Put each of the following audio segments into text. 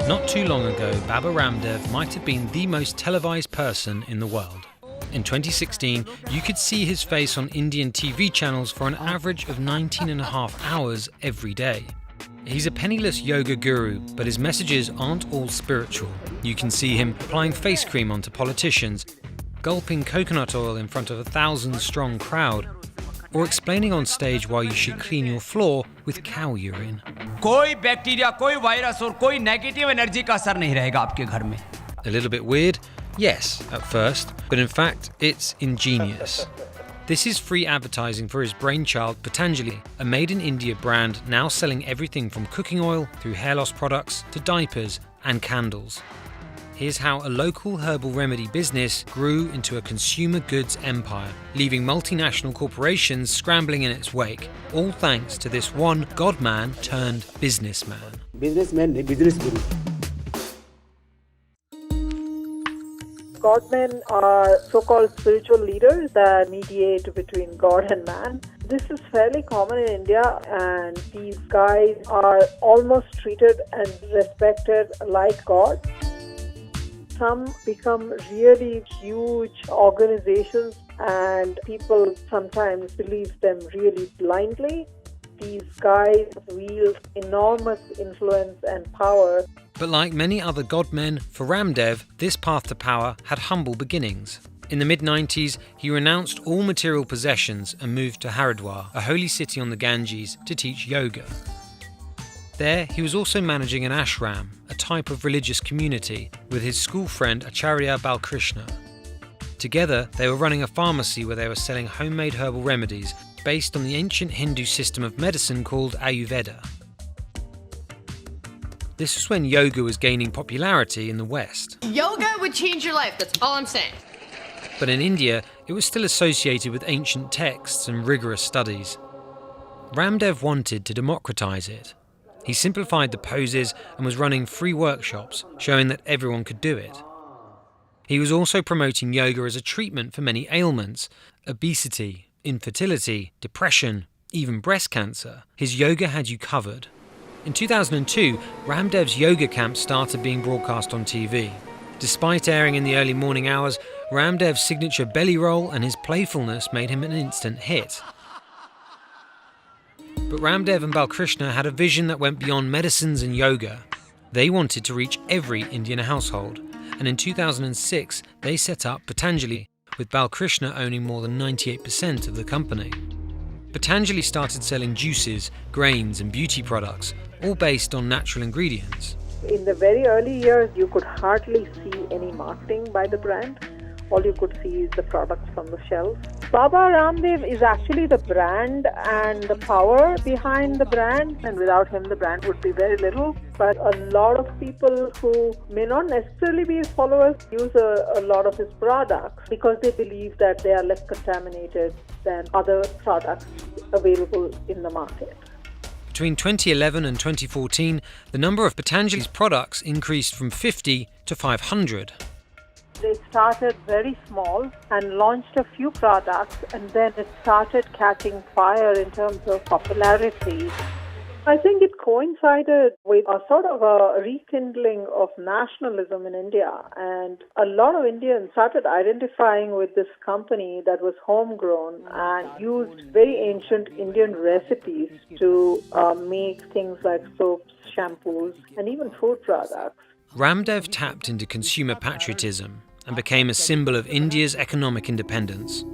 Not too long ago, Baba Ramdev might have been the most televised person in the world. In 2016, you could see his face on Indian TV channels for an average of 19.5 hours every day. He's a penniless yoga guru, but his messages aren't all spiritual. You can see him applying face cream onto politicians, gulping coconut oil in front of a 1,000-strong crowd, or explaining on stage why you should clean your floor with cow urine. कोई bacteria, कोई virus और कोई negative energy का असर नहीं रहेगा आपके घर में. A little bit weird? Yes, at first, but in fact, it's ingenious. This is free advertising for his brainchild, Patanjali, a made-in-India brand now selling everything from cooking oil through hair loss products to diapers and candles. Here's how a local herbal remedy business grew into a consumer goods empire, leaving multinational corporations scrambling in its wake, all thanks to this one godman turned businessman. Businessman, business guru. Godmen are so-called spiritual leaders that mediate between God and man. This is fairly common in India, and these guys are almost treated and respected like God. Some become really huge organizations, and people sometimes believe them really blindly. These guys wield enormous influence and power. But like many other godmen, for Ramdev, this path to power had humble beginnings. In the mid-90s, he renounced all material possessions and moved to Haridwar, a holy city on the Ganges, to teach yoga. There, he was also managing an ashram, a type of religious community, with his school friend Acharya Balkrishna. Together, they were running a pharmacy where they were selling homemade herbal remedies based on the ancient Hindu system of medicine called Ayurveda. This was when yoga was gaining popularity in the West. Yoga would change your life, that's all I'm saying. But in India, it was still associated with ancient texts and rigorous studies. Ramdev wanted to democratize it. He simplified the poses and was running free workshops, showing that everyone could do it. He was also promoting yoga as a treatment for many ailments: obesity, infertility, depression, even breast cancer. His yoga had you covered. In 2002, Ramdev's yoga camp started being broadcast on TV. Despite airing in the early morning hours, Ramdev's signature belly roll and his playfulness made him an instant hit. But Ramdev and Balkrishna had a vision that went beyond medicines and yoga. They wanted to reach every Indian household, and in 2006 they set up Patanjali, with Balkrishna owning more than 98% of the company. Patanjali started selling juices, grains and beauty products, all based on natural ingredients. In the very early years, you could hardly see any marketing by the brand. All you could see is the products from the shelves. Baba Ramdev is actually the brand and the power behind the brand, and without him the brand would be very little. But a lot of people who may not necessarily be his followers use a lot of his products because they believe that they are less contaminated than other products available in the market. Between 2011 and 2014, the number of Patanjali's products increased from 50 to 500. They started very small and launched a few products, and then it started catching fire in terms of popularity. I think it coincided with a sort of a rekindling of nationalism in India, and a lot of Indians started identifying with this company that was homegrown and used very ancient Indian recipes to make things like soaps, shampoos, and even food products. Ramdev tapped into consumer patriotism and became a symbol of India's economic independence.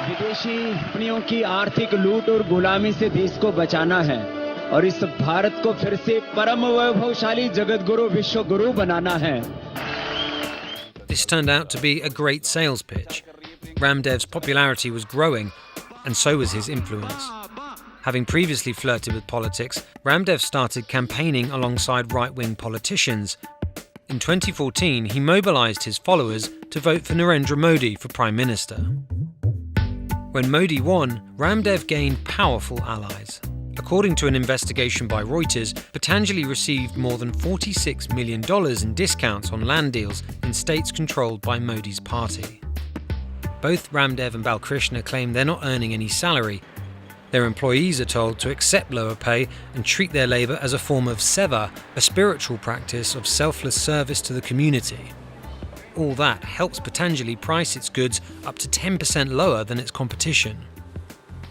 विदेशी कंपनियों की आर्थिक लूट और गुलामी से देश को बचाना है और इस भारत को फिर से परम वैभवशाली जगतगुरु विश्वगुरु बनाना है. This turned out to be a great sales pitch. Ramdev's popularity was growing, and so was his influence. Having previously flirted with politics, Ramdev started campaigning alongside right-wing politicians. In 2014, he mobilized his followers to vote for Narendra Modi for Prime Minister. When Modi won, Ramdev gained powerful allies. According to an investigation by Reuters, Patanjali received more than $46 million in discounts on land deals in states controlled by Modi's party. Both Ramdev and Balkrishna claim they're not earning any salary, Their employees are told to accept lower pay and treat their labour as a form of seva, a spiritual practice of selfless service to the community. All that helps Patanjali price its goods up to 10% lower than its competition.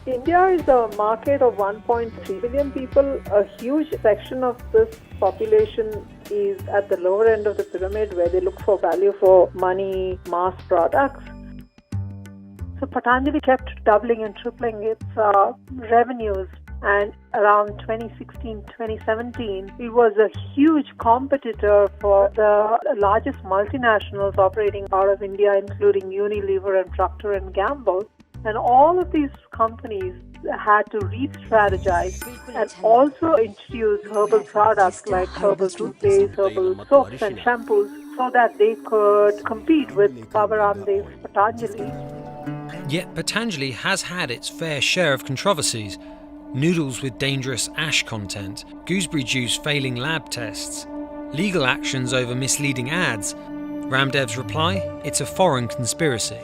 India is a market of 1.3 billion people. A huge section of this population is at the lower end of the pyramid, where they look for value for money, mass products. So Patanjali kept doubling and tripling its revenues, and around 2016-2017, it was a huge competitor for the largest multinationals operating out of India, including Unilever and Procter & Gamble. And all of these companies had to re-strategize and also introduce herbal products like herbal toothpaste, herbal soaps and shampoos, so that they could compete with Baba Ramdev's Patanjali. Yet Patanjali has had its fair share of controversies. Noodles with dangerous ash content, gooseberry juice failing lab tests, legal actions over misleading ads. Ramdev's reply? It's a foreign conspiracy.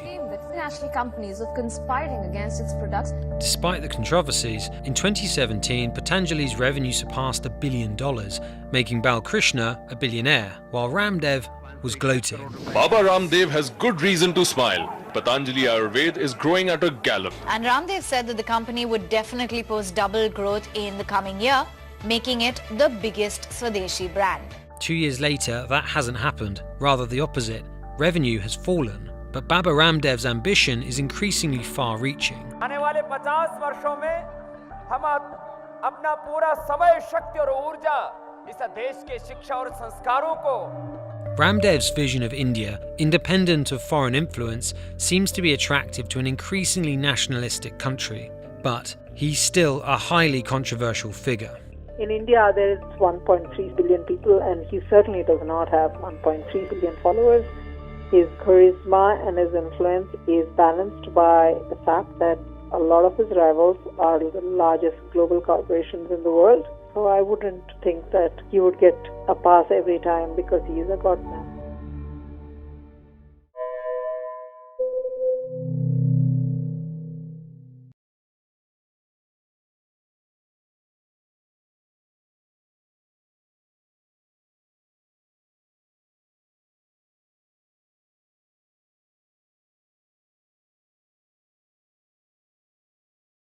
International companies of conspiring against its products. Despite the controversies, in 2017, Patanjali's revenue surpassed $1 billion, making Balkrishna a billionaire, while Ramdev was gloating. Baba Ramdev has good reason to smile. Patanjali Ayurved is growing at a gallop. And Ramdev said that the company would definitely post double growth in the coming year, making it the biggest Swadeshi brand. 2 years later, that hasn't happened. Rather the opposite. Revenue has fallen. But Baba Ramdev's ambition is increasingly far-reaching. आने वाले 50 वर्षों में हम अपना पूरा समय, शक्ति और ऊर्जा इस देश के शिक्षा और संस्कारों को. Ramdev's vision of India, independent of foreign influence, seems to be attractive to an increasingly nationalistic country. But he's still a highly controversial figure. In India, there is 1.3 billion people, and he certainly does not have 1.3 billion followers. His charisma and his influence is balanced by the fact that a lot of his rivals are the largest global corporations in the world. So I wouldn't think that he would get a pass every time because he is a godman.